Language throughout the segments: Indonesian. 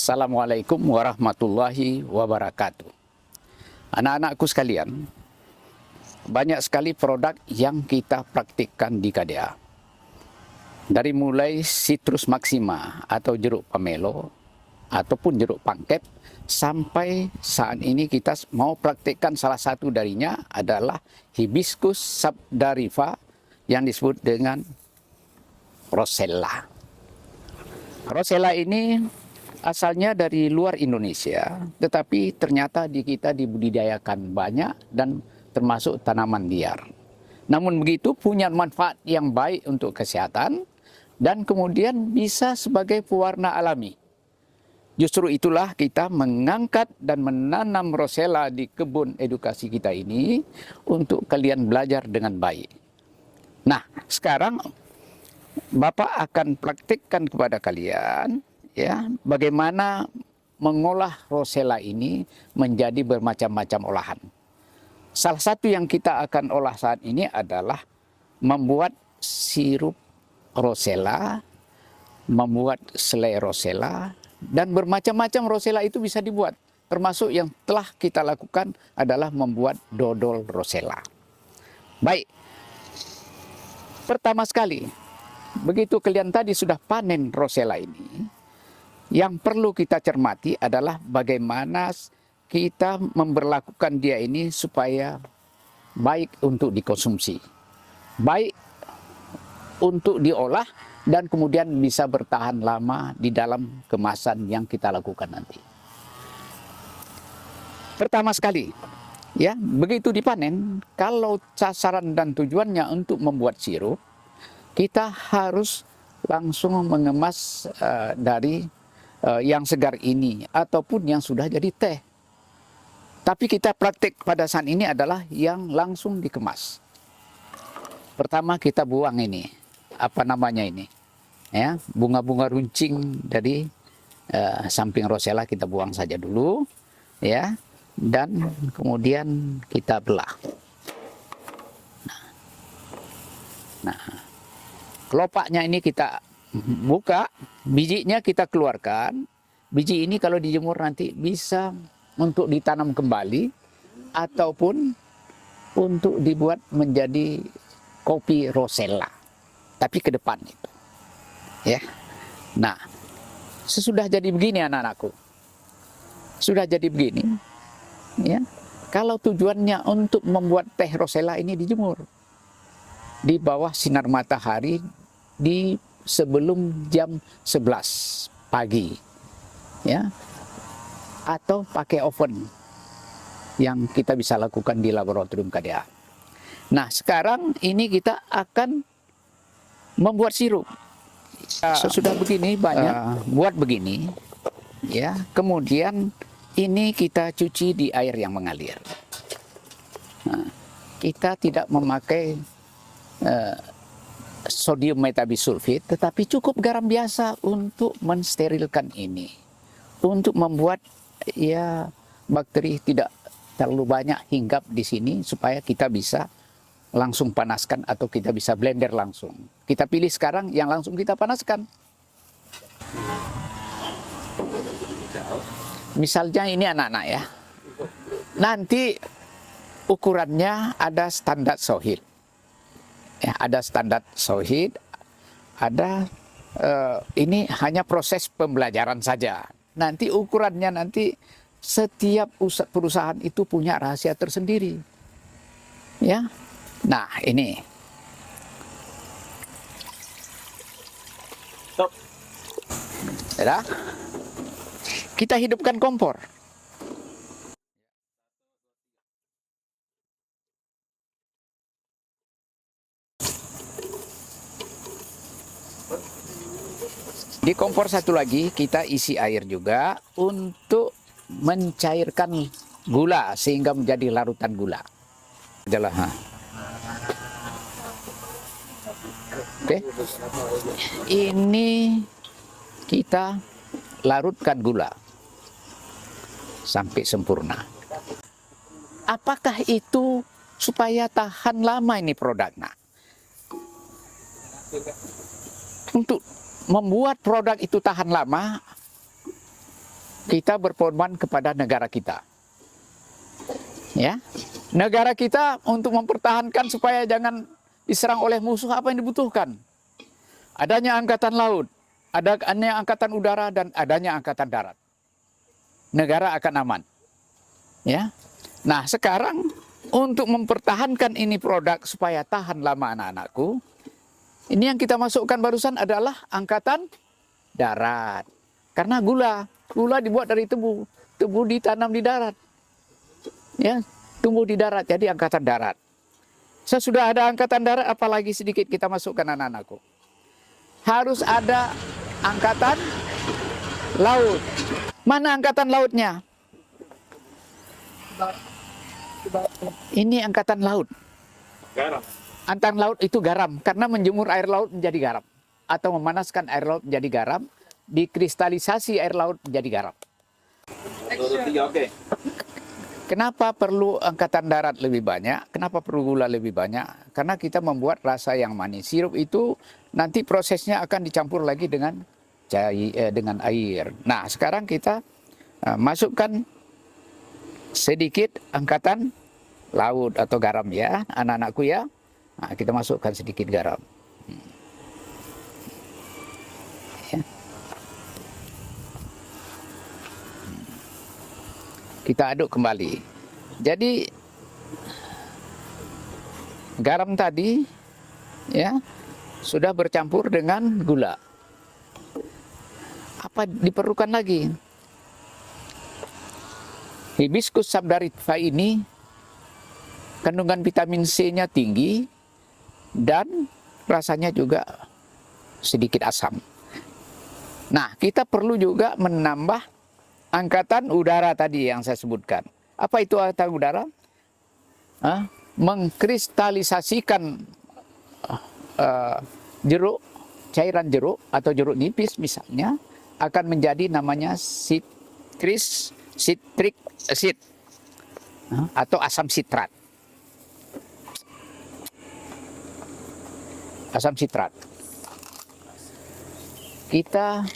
Assalamualaikum warahmatullahi wabarakatuh. Anak-anakku sekalian, banyak sekali produk yang kita praktikkan di KDA. Dari mulai Citrus Maxima atau jeruk pomelo ataupun jeruk pangket, sampai saat ini kita mau praktikkan salah satu darinya adalah Hibiscus subdariva yang disebut dengan Rosella. Rosella ini asalnya dari luar Indonesia, tetapi ternyata di kita dibudidayakan banyak dan termasuk tanaman liar. Namun begitu punya manfaat yang baik untuk kesehatan dan kemudian bisa sebagai pewarna alami. Justru itulah kita mengangkat dan menanam Rosella di kebun edukasi kita ini untuk kalian belajar dengan baik. Nah, sekarang Bapak akan praktikkan kepada kalian ya, bagaimana mengolah Rosella ini menjadi bermacam-macam olahan. Salah satu yang kita akan olah saat ini adalah membuat sirup Rosella, membuat selai Rosella, dan bermacam-macam Rosella itu bisa dibuat. Termasuk yang telah kita lakukan adalah membuat dodol Rosella. Baik, pertama sekali, begitu kalian tadi sudah panen Rosella ini, yang perlu kita cermati adalah bagaimana kita memperlakukan dia ini supaya baik untuk dikonsumsi, baik untuk diolah, dan kemudian bisa bertahan lama di dalam kemasan yang kita lakukan nanti. Pertama sekali, ya, begitu dipanen, kalau sasaran dan tujuannya untuk membuat sirup, kita harus langsung mengemas dari yang segar ini ataupun yang sudah jadi teh. Tapi kita praktik pada saat ini adalah yang langsung dikemas. Pertama kita buang ini, apa namanya ini, ya, bunga-bunga runcing dari samping Rosella kita buang saja dulu, ya, dan kemudian kita belah. Nah, kelopaknya ini kita buka, bijinya kita keluarkan. Biji ini kalau dijemur nanti bisa untuk ditanam kembali ataupun untuk dibuat menjadi kopi Rosella. Tapi ke depan itu, ya. Nah, sesudah jadi begini anak-anakku, sudah jadi begini, ya. Kalau tujuannya untuk membuat teh Rosella ini dijemur di bawah sinar matahari di sebelum jam 11 pagi, ya, atau pakai oven yang kita bisa lakukan di laboratorium KDA. Nah, sekarang ini kita akan membuat sirup. Sesudah begini banyak, buat begini, ya. Kemudian ini kita cuci di air yang mengalir. Nah, kita tidak memakai sodium metabisulfit, tetapi cukup garam biasa untuk mensterilkan ini, untuk membuat ya bakteri tidak terlalu banyak hinggap di sini supaya kita bisa langsung panaskan atau kita bisa blender langsung. Kita pilih sekarang yang langsung kita panaskan. Misalnya ini anak-anak ya, nanti ukurannya ada standar Sohid. Ya, ada standar Sohid, ada ini hanya proses pembelajaran saja. Nanti ukurannya nanti setiap perusahaan itu punya rahasia tersendiri. Ya, nah ini. Ya, kita hidupkan kompor. Di kompor satu lagi kita isi air juga untuk mencairkan gula sehingga menjadi larutan gula. Adalah, oke. Ini kita larutkan gula sampai sempurna. Apakah itu supaya tahan lama ini produknya? Untuk membuat produk itu tahan lama, kita berkorban kepada negara kita. Ya, negara kita untuk mempertahankan supaya jangan diserang oleh musuh, apa yang dibutuhkan? Adanya angkatan laut, adanya angkatan udara, dan adanya angkatan darat. Negara akan aman. Ya. Nah, sekarang untuk mempertahankan ini produk supaya tahan lama anak-anakku, ini yang kita masukkan barusan adalah angkatan darat. Karena gula dibuat dari tebu, tebu ditanam di darat. Ya, tumbuh di darat, jadi angkatan darat. Sesudah ada angkatan darat, apalagi sedikit kita masukkan anak-anakku. Harus ada angkatan laut. Mana angkatan lautnya? Ini angkatan laut. Garam. Angkatan laut itu garam, karena menjemur air laut menjadi garam. Atau memanaskan air laut menjadi garam, dikristalisasi air laut menjadi garam. Oke. Kenapa perlu angkatan darat lebih banyak? Kenapa perlu gula lebih banyak? Karena kita membuat rasa yang manis. Sirup itu nanti prosesnya akan dicampur lagi dengan dengan air. Nah, sekarang kita masukkan sedikit angkatan laut atau garam ya, anak-anakku ya. Nah, kita masukkan sedikit garam. Ya. Kita aduk kembali. Jadi garam tadi ya sudah bercampur dengan gula. Apa diperlukan lagi? Hibiscus sabdariffa ini kandungan vitamin C-nya tinggi dan rasanya juga sedikit asam. Nah, kita perlu juga menambah angkatan udara tadi yang saya sebutkan. Apa itu angkatan udara? Mengkristalisasikan jeruk, cairan jeruk atau jeruk nipis misalnya, akan menjadi namanya citric acid atau asam sitrat. Asam sitrat. Kita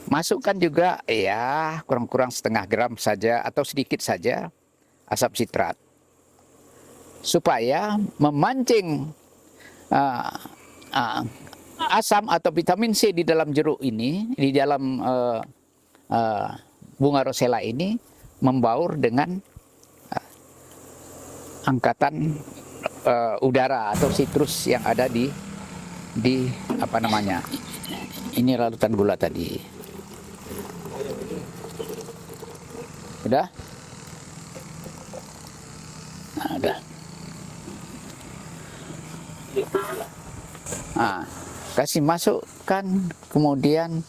masukkan juga ya kurang-kurang setengah gram saja atau sedikit saja asam sitrat supaya memancing asam atau vitamin C di dalam jeruk ini, di dalam bunga rosella ini membaur dengan angkatan udara atau sitrus yang ada di apa namanya, ini larutan gula tadi. Udah? Nah, udah. Nah, kasih masukkan kemudian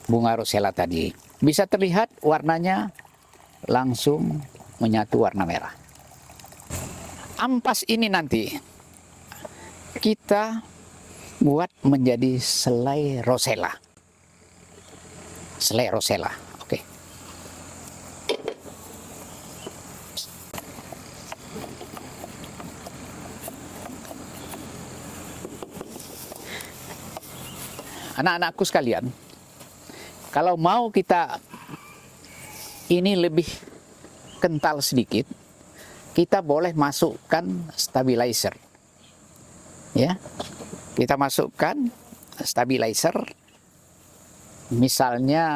bunga rosella tadi. Bisa terlihat warnanya langsung menyatu warna merah. Ampas ini nanti kita buat menjadi selai rosella. Selai rosella, oke. Anak-anakku sekalian, kalau mau kita ini lebih kental sedikit, kita boleh masukkan stabilizer. Ya, kita masukkan stabilizer. Misalnya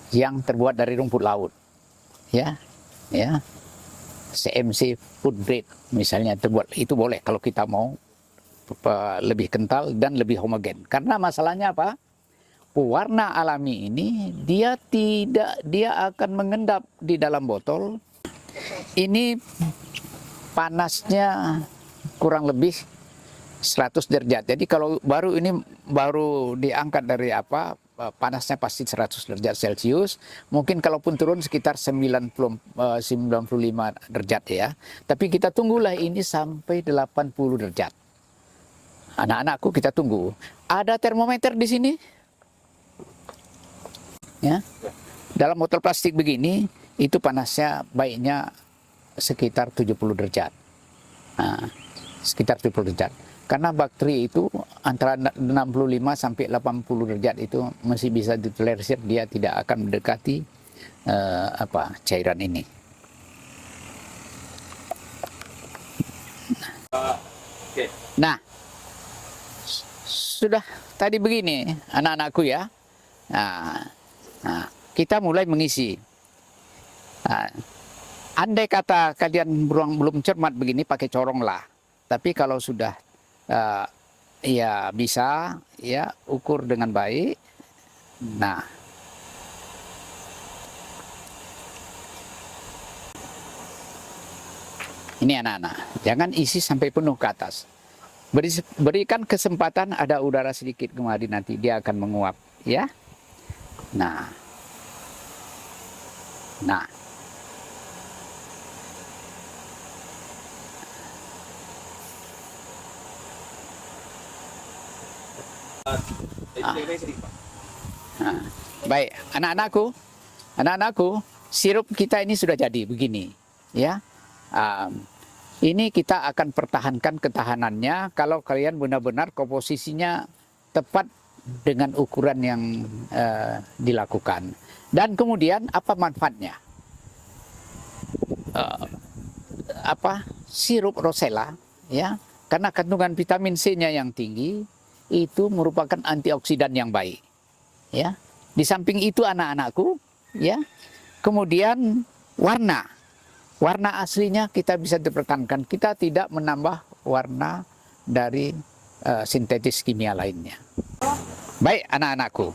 yang terbuat dari rumput laut, ya, CMC food grade misalnya terbuat, itu boleh kalau kita mau lebih kental dan lebih homogen. Karena masalahnya apa? Pewarna alami ini dia akan mengendap di dalam botol. Ini panasnya kurang lebih 100 derajat. Jadi kalau baru diangkat dari panasnya pasti 100 derajat Celcius. Mungkin kalaupun turun sekitar 95 derajat ya. Tapi kita tunggulah ini sampai 80 derajat. Anak-anakku kita tunggu. Ada termometer di sini. Ya. Dalam botol plastik begini, itu panasnya baiknya sekitar 70 derajat. Nah, sekitar 70 derajat. Karena bakteri itu antara 65 sampai 80 derajat itu masih bisa ditolerir, dia tidak akan mendekati cairan ini. Okay. Nah, sudah tadi begini anak-anakku ya. Nah, kita mulai mengisi. Andai kata kalian belum cermat begini, pakai corong lah. Tapi kalau sudah ya bisa ya ukur dengan baik. Nah, ini anak-anak, jangan isi sampai penuh ke atas. Berikan kesempatan ada udara sedikit kemari, nanti dia akan menguap, ya. Nah. Nah, baik, anak-anakku, sirup kita ini sudah jadi begini, ya. Ini kita akan pertahankan ketahanannya kalau kalian benar-benar komposisinya tepat dengan ukuran yang dilakukan. Dan kemudian apa manfaatnya? Sirup rosella, ya, karena kandungan vitamin C-nya yang tinggi, itu merupakan antioksidan yang baik. Ya, di samping itu anak-anakku, ya, kemudian warna aslinya kita bisa dipertahankan. Kita tidak menambah warna dari sintetis kimia lainnya. Baik anak-anakku,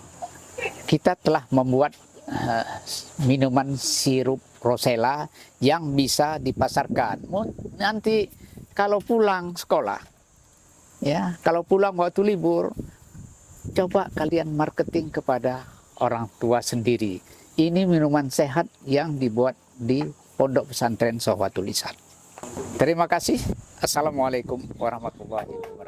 kita telah membuat minuman sirup rosella yang bisa dipasarkan. Nanti kalau pulang sekolah, ya, kalau pulang waktu libur, coba kalian marketing kepada orang tua sendiri. Ini minuman sehat yang dibuat di Pondok Pesantren Sohwatul Lisan. Terima kasih. Assalamualaikum warahmatullahi wabarakatuh.